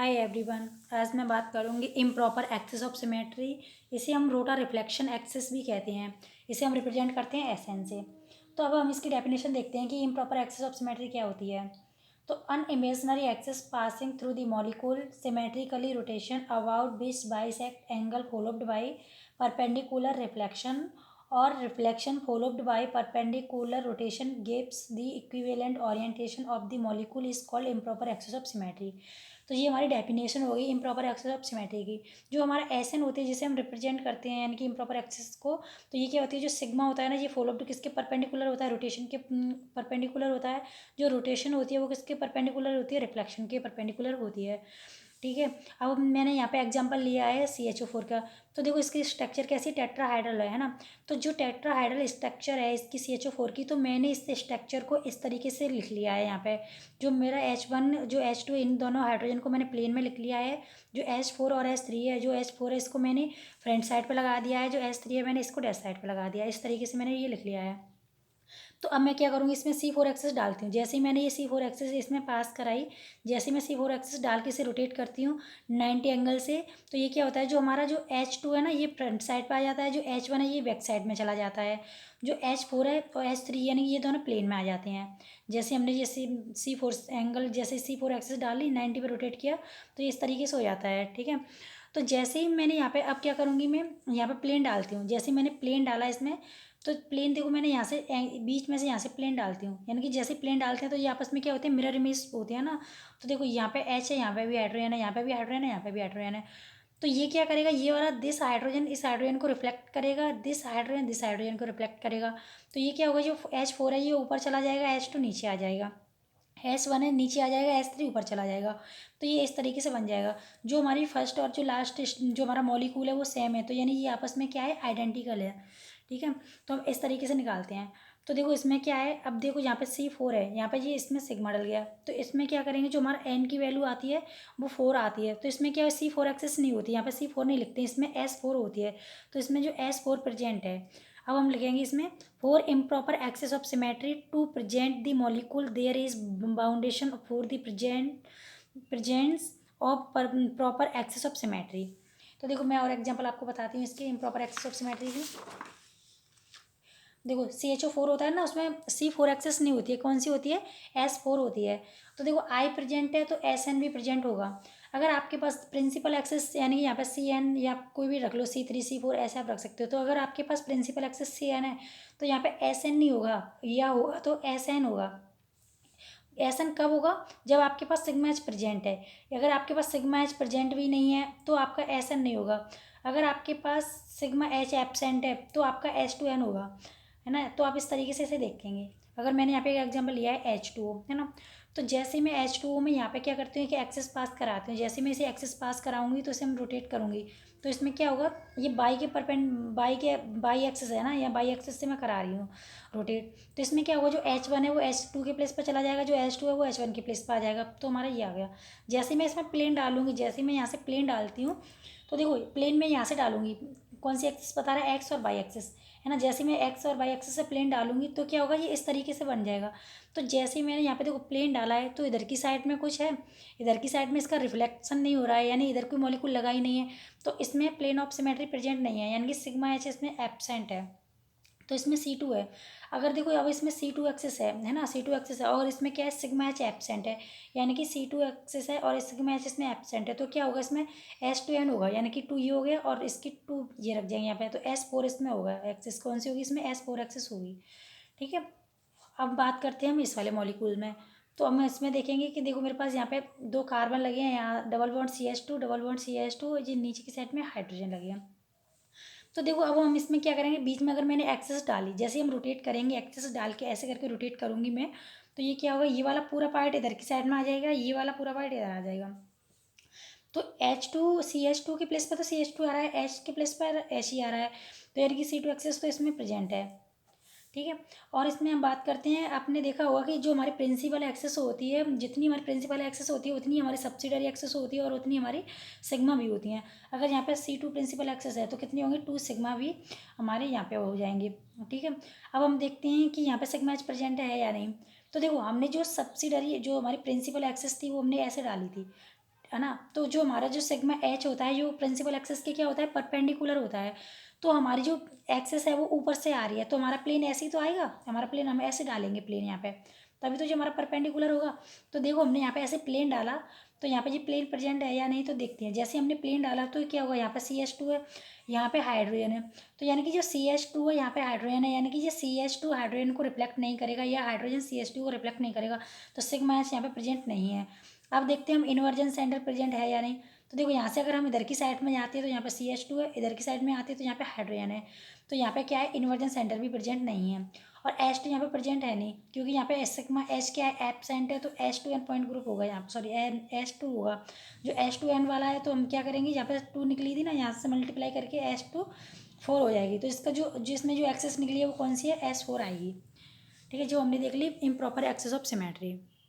Hi everyone. आज मैं बात करूंगी इम्प्रॉपर एक्सिस ऑफ सिमेट्री। इसे हम रोटा रिफ्लेक्शन एक्सिस भी कहते हैं। इसे हम रिप्रेजेंट करते हैं एसएन से। तो अब हम इसकी डेफिनेशन देखते हैं कि इम्प्रॉपर एक्सिस ऑफ सिमेट्री क्या होती है। तो an imaginary axis passing through the molecule symmetrically rotation about which bisect angle followed by perpendicular reflection और reflection followed by perpendicular rotation gives the equivalent orientation of the molecule is called improper axis of symmetry। तो ये हमारी definition हो गई improper axis of symmetry की। जो हमारा S N होती है जिसे हम रिप्रेजेंट करते हैं यानी कि इम्प्रॉपर एक्सिस को, तो ये क्या होती है, जो सिग्मा होता है ना, ये फॉलो टू किसके परपेंडिकुलर होता है, रोटेशन के परपेंडिकुलर होता है। जो रोटेशन होती है वो किसके परपेंडिकुलर होती है, रिफ्लेक्शन के परपेंडिकुलर होती है। ठीक है। अब मैंने यहाँ पे एग्जांपल लिया है CH4 का। तो देखो इसकी स्ट्रक्चर कैसी, टेट्राहाइड्रल है ना। तो जो टेट्राहाइड्रल स्ट्रक्चर है इसकी CH4 की, तो मैंने इस स्ट्रक्चर को इस तरीके से लिख लिया है यहाँ पे। जो मेरा H1 जो H2, इन दोनों हाइड्रोजन को मैंने प्लेन में लिख लिया है। जो H4 और H3 है, जो H4 है इसको मैंने फ्रंट साइड पे लगा दिया है, जो H3 है मैंने इसको डैश साइड पे लगा दिया है। इस तरीके से मैंने ये लिख लिया है। तो अब मैं क्या करूँगी, इसमें C4 एक्सेस डालती हूँ। जैसे ही मैंने ये C4 एक्सेस इसमें पास कराई, जैसे मैं C4 एक्सेस डाल के इसे रोटेट करती हूँ 90 एंगल से, तो ये क्या होता है, जो हमारा जो H2 है ना ये फ्रंट साइड पे आ जाता है, जो H1 है ये बैक साइड में चला जाता है, जो H4 है और H3 यानी कि ये दोनों प्लेन में आ जाते हैं। जैसे हमने जैसे C4 एंगल, जैसे C4 एक्सेस डाली 90 पे रोटेट किया, तो ये इस तरीके से हो जाता है। ठीक है। तो जैसे ही मैंने यहाँ पे, अब क्या करूँगी, मैं यहाँ पे प्लेन डालती हूँ। जैसे मैंने प्लेन डाला इसमें, तो प्लेन देखो मैंने यहाँ से बीच में से यहाँ से प्लेन डालती हूँ, यानी कि जैसे प्लेन डालते हैं तो ये आपस में क्या होते हैं, मिरर इमेज होते हैं ना। तो देखो यहाँ पे H है, यहाँ पे भी हाइड्रोजन है, यहाँ पे भी हाइड्रोजन है, यहाँ पे भी हाइड्रोजन है। तो ये क्या करेगा, ये वाला दिस हाइड्रोजन इस हाइड्रोजन को रिफ्लेक्ट करेगा, दिस हाइड्रोजन को रिफ्लेक्ट करेगा। तो ये क्या होगा, जो H4 है ये ऊपर चला जाएगा, H2 नीचे आ जाएगा, H1 है नीचे आ जाएगा, H3 ऊपर चला जाएगा। तो ये इस तरीके से बन जाएगा। जो हमारी फर्स्ट और जो लास्ट जो हमारा मॉलिक्यूल है वो सेम है, तो यानी ये आपस में क्या है, आइडेंटिकल है। ठीक है। तो हम इस तरीके से निकालते हैं। तो देखो इसमें क्या है, अब देखो यहाँ पे C4 है, यहाँ पे ये इसमें सिग्मा डल गया, तो इसमें क्या करेंगे, जो हमारा N की वैल्यू आती है वो 4 आती है। तो इसमें क्या है, C4 एक्सेस नहीं होती, यहाँ पे C4 नहीं लिखते, इसमें S4 होती है। तो इसमें जो S4 प्रेजेंट है, अब हम लिखेंगे इसमें for improper axis of symmetry to present the molecule there is foundation for the presence of proper axis of symmetry. तो देखो मैं और एग्जांपल आपको बताती हूँ इसके इम्प्रॉपर एक्सेस ऑफ सिमेट्री की। देखो CH4 होता है ना, उसमें C4 एक्सेस नहीं होती है, कौन सी होती है, S4 होती है। तो देखो I प्रेजेंट है तो SN भी प्रेजेंट होगा। अगर आपके पास प्रिंसिपल एक्सेस यानी कि यहाँ पे CN या कोई भी रख लो, C3 C4 ऐसे आप रख सकते हो। तो अगर आपके पास प्रिंसिपल एक्सेस CN है तो यहाँ पे SN नहीं होगा, या होगा तो SN होगा। SN कब होगा, जब आपके पास सिग्मा एच प्रेजेंट है। अगर आपके पास सिग्मा एच प्रेजेंट भी नहीं है तो आपका SN नहीं होगा। अगर आपके पास सिग्मा एच एब्सेंट है तो आपका H2N होगा, है ना। तो आप इस तरीके से इसे देखेंगे। अगर मैंने यहाँ पे एक एग्जांपल लिया है H2O, है ना। तो जैसे मैं H2O में यहाँ पे क्या करती हूँ कि एक्सेस पास कराती हूँ। जैसे मैं इसे एक्सेस पास कराऊंगी तो इसे हम रोटेट करूँगी, तो इसमें क्या होगा, ये बाई एक्सेस है ना, या बाई एक्सेस से मैं करा रही हूँ रोटेट। तो इसमें क्या होगा, जो H1 है वो H2 के प्लेस पर चला जाएगा, जो H2 है वो H1 के प्लेस पर आ जाएगा। तो हमारा ये आ गया। जैसे मैं इसमें प्लेन डालूंगी, जैसे मैं यहाँ से प्लेन डालती हूँ, तो देखो प्लेन में यहाँ से डालूंगी, कौन सी एक्सेस बता रहा है, एक्स और बाई एक्सेस, है ना। जैसे मैं एक्स और वाई एक्सेस से प्लेन डालूंगी तो क्या होगा, ये इस तरीके से बन जाएगा। तो जैसे ही मैंने यहाँ पे देखो प्लेन डाला है, तो इधर की साइड में कुछ है, इधर की साइड में इसका रिफ्लेक्शन नहीं हो रहा है, यानी इधर कोई मॉलिक्यूल लगा ही नहीं है। तो इसमें प्लेन ऑफ सिमेट्री प्रेजेंट नहीं है, यानी कि सिग्मा एच इसमें एब्सेंट है। तो इसमें C2 है। अगर देखो अब इसमें C2 एक्सेस है ना, C2 एक्सेस है और इसमें क्या है, सिग्मा एच एब्सेंट है, यानी कि C2 एक्सेस है और सिग्मा एच इसमें एब्सेंट है। तो क्या होगा, इसमें H2N होगा, यानी कि 2 ये हो गया और इसकी 2 ये रख जाएंगे यहाँ पे। तो S4 इसमें होगा, एक्सेस कौन सी होगी, इसमें S4 एक्सेस होगी। ठीक है। अब बात करते हैं हम इस वाले मॉलिक्यूल में। तो हम इसमें देखेंगे कि देखो मेरे पास यहाँ पे 2 कार्बन लगे हैं, यहाँ double bond CH2, double bond CH2, ये नीचे की साइड में हाइड्रोजन लगे हैं। तो देखो अब हम इसमें क्या करेंगे, बीच में अगर मैंने एक्सेस डाली, जैसे हम रोटेट करेंगे एक्सेस डाल के ऐसे करके रोटेट करूँगी मैं, तो ये क्या होगा, ये वाला पूरा पार्ट इधर की साइड में आ जाएगा, ये वाला पूरा पार्ट इधर आ जाएगा। तो CH2 के प्लेस पर तो CH2 आ रहा है, H के प्लेस पर H ही आ रहा है, तो यानी कि C2 एक्सेस तो इसमें प्रेजेंट है। ठीक है। और इसमें हम बात करते हैं, आपने देखा होगा कि जो हमारी प्रिंसिपल एक्सेस होती है, जितनी हमारी प्रिंसिपल एक्सेस होती है उतनी हमारी सब्सिडरी एक्सेस होती है और उतनी हमारी सिग्मा भी होती हैं। अगर यहाँ पे C2 प्रिंसिपल एक्सेस है तो कितनी होंगी, 2 सिग्मा भी हमारे यहाँ पे हो जाएंगे। ठीक है। अब हम देखते हैं कि यहाँ पे सिग्मा एच प्रेजेंट है या नहीं। तो देखो हमने जो सब्सिडरी जो हमारी प्रिंसिपल एक्सेस थी वो हमने ऐसे डाली थी, है ना। तो जो हमारा जो सिग्मा एच होता है जो प्रिंसिपल एक्सिस के क्या होता है, परपेंडिकुलर होता है। तो हमारी जो एक्सिस है वो ऊपर से आ रही है, तो हमारा प्लेन ऐसे ही तो आएगा, हमारा प्लेन हम ऐसे डालेंगे प्लेन यहाँ पे, तभी तो जो हमारा परपेंडिकुलर होगा। तो देखो हमने यहाँ पे ऐसे प्लेन डाला, तो यहाँ पे ये प्लेन प्रेजेंट है या नहीं तो देखते हैं। जैसे हमने प्लेन डाला तो क्या होगा, यहाँ पे CH2 है, यहाँ पे हाइड्रोजन है। तो यानी कि जो CH2 है यहाँ पे हाइड्रोजन है, यानी कि ये CH2 हाइड्रोजन को रिफ्लेक्ट नहीं करेगा, या हाइड्रोजन CH2 को रिफ्लेक्ट नहीं करेगा, तो सिग्मा एच यहाँ पे प्रेजेंट नहीं है। अब देखते हैं हम इन्वर्जन सेंटर प्रेजेंट है या नहीं। तो देखो यहाँ से अगर हम इधर की साइड में जाते हैं तो यहाँ पे CH2 है, इधर की साइड में आते हैं तो यहाँ पे हाइड्रोजन है। तो यहाँ पे क्या है, इन्वर्जन सेंटर भी प्रेजेंट नहीं है। और H2 यहाँ पे प्रेजेंट है नहीं, क्योंकि यहाँ पे सिग्मा एच क्या है, एब्सेंट है, तो H2n पॉइंट ग्रुप होगा यहाँ पे, सॉरी H2 होगा। जो H2n वाला है तो हम क्या करेंगे, यहाँ पे 2 निकली थी ना, यहाँ से मल्टीप्लाई करके H2 4 हो जाएगी। तो इसका जो जिसमें जो एक्सेस निकली है वो कौन सी है, S4 आएगी। ठीक है, जो हमने देख ली इम्प्रॉपर एक्सेस ऑफ सिमेट्री।